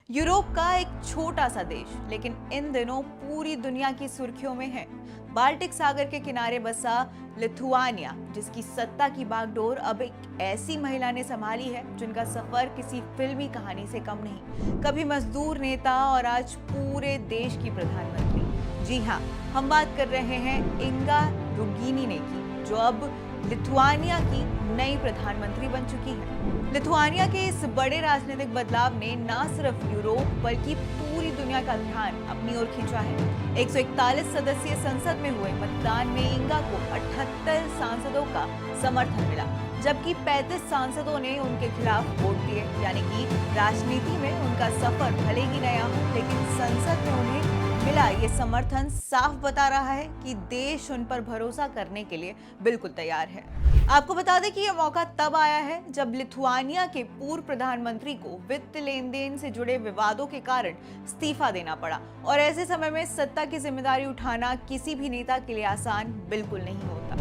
Europe का एक छोटा सा देश, लेकिन इन दिनों पूरी दुनिया की सुर्खियों में है। बाल्टिक सागर के किनारे बसा लिथुआनिया, जिसकी सत्ता की बागडोर अब एक ऐसी महिला ने संभाली है जिनका सफर किसी फिल्मी कहानी से कम नहीं। कभी मजदूर नेता और आज पूरे देश की प्रधानमंत्री। जी हाँ, हम बात कर रहे हैं इंगा रुगीनिने की, जो अब लिथुआनिया की नई प्रधानमंत्री बन चुकी है। लिथुआनिया के इस बड़े राजनीतिक बदलाव ने न सिर्फ यूरोप बल्कि पूरी दुनिया का ध्यान अपनी ओर खींचा है। 141 सदस्यीय संसद में हुए मतदान में इंगा को 78 सांसदों का समर्थन मिला, जबकि 35 सांसदों ने उनके खिलाफ वोट दिए। यानी कि राजनीति में उनका सफर भले ही नया हो, लेकिन संसद में उन्हें मिला ये समर्थन साफ बता रहा है कि देश उन पर भरोसा करने के लिए बिल्कुल तैयार है। आपको बता दें कि यह मौका तब आया है जब लिथुआनिया के पूर्व प्रधानमंत्री को वित्त लेन देन से जुड़े विवादों के कारण इस्तीफा देना पड़ा, और ऐसे समय में सत्ता की जिम्मेदारी उठाना किसी भी नेता के लिए आसान बिल्कुल नहीं होता।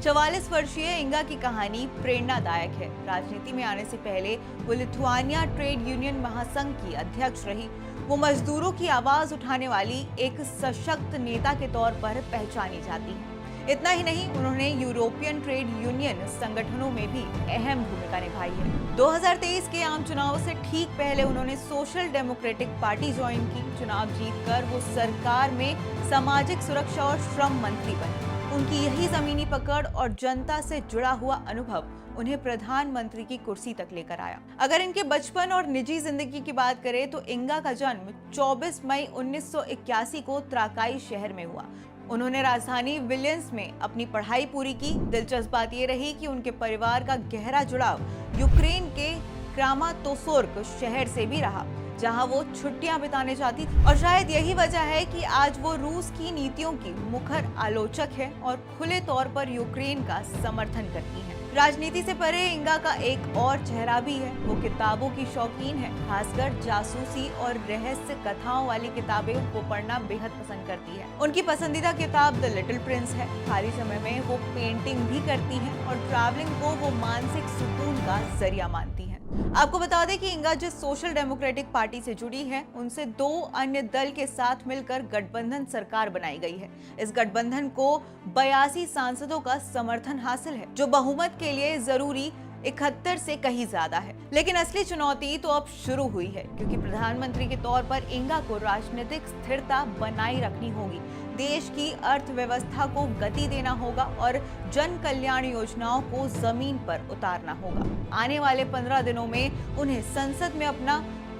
44 वर्षीय इंगा की कहानी प्रेरणादायक है। राजनीति में आने से पहले वो लिथुआनिया ट्रेड यूनियन महासंघ की अध्यक्ष रही। वो मजदूरों की आवाज उठाने वाली एक सशक्त नेता के तौर पर पहचानी जाती है। इतना ही नहीं, उन्होंने यूरोपियन ट्रेड यूनियन संगठनों में भी अहम भूमिका निभाई है। 2023 के आम चुनाव से ठीक पहले उन्होंने सोशल डेमोक्रेटिक पार्टी ज्वाइन की। चुनाव जीतकर वो सरकार में सामाजिक सुरक्षा और श्रम मंत्री बने। उनकी यही जमीनी पकड़ और जनता से जुड़ा हुआ अनुभव उन्हें प्रधानमंत्री की कुर्सी तक लेकर आया। अगर इनके बचपन और निजी जिंदगी की बात करें तो इंगा का जन्म 24 मई 1981 को त्राकाई शहर में हुआ। उन्होंने राजधानी विलियंस में अपनी पढ़ाई पूरी की। दिलचस्प बात यह रही कि उनके परिवार का गहरा जुड़ाव यूक्रेन के क्रामातोर्स्क शहर से भी रहा, जहां वो छुट्टियां बिताने जाती थी। और शायद यही वजह है कि आज वो रूस की नीतियों की मुखर आलोचक है और खुले तौर पर यूक्रेन का समर्थन करती है। राजनीति से परे इंगा का एक और चेहरा भी है। वो किताबों की शौकीन है, खासकर जासूसी और रहस्य कथाओं वाली किताबें वो पढ़ना बेहद पसंद करती है। उनकी पसंदीदा किताब द लिटिल प्रिंस है। खाली समय में वो पेंटिंग भी करती हैं और ट्रैवलिंग को वो मानसिक सुकून का जरिया मानती हैं। आपको बता दें कि इंगा जिस सोशल डेमोक्रेटिक पार्टी से जुड़ी है, उनसे 2 अन्य दल के साथ मिलकर गठबंधन सरकार बनाई गई है। इस गठबंधन को 82 सांसदों का समर्थन हासिल है, जो बहुमत के लिए जरूरी 71 से कहीं ज्यादा है। लेकिन असली चुनौती तो अब शुरू हुई है, क्योंकि प्रधानमंत्री के तौर पर इंगा को राजनीतिक स्थिरता बनाए रखनी होगी, देश की अर्थव्यवस्था को गति देना होगा और जन कल्याण योजनाओं को जमीन पर उतारना होगा। आने वाले 15 दिनों में उन्हें संसद में अपना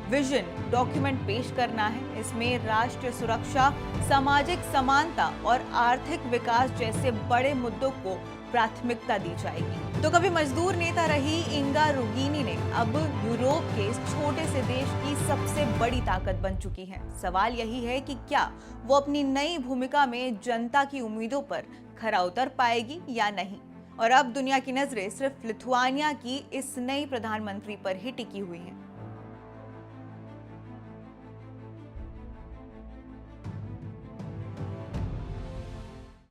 विजन डॉक्यूमेंट पेश करना है। इसमें राष्ट्रीय सुरक्षा, सामाजिक समानता और आर्थिक विकास जैसे बड़े मुद्दों को प्राथमिकता दी जाएगी। तो कभी मजदूर नेता रही इंगा रुगीनिने अब यूरोप के इस छोटे से देश की सबसे बड़ी ताकत बन चुकी हैं। सवाल यही है कि क्या वो अपनी नई भूमिका में जनता की उम्मीदों पर खरा उतर पाएगी या नहीं। और अब दुनिया की नजरें सिर्फ लिथुआनिया की इस नई प्रधानमंत्री पर ही टिकी हुई हैं।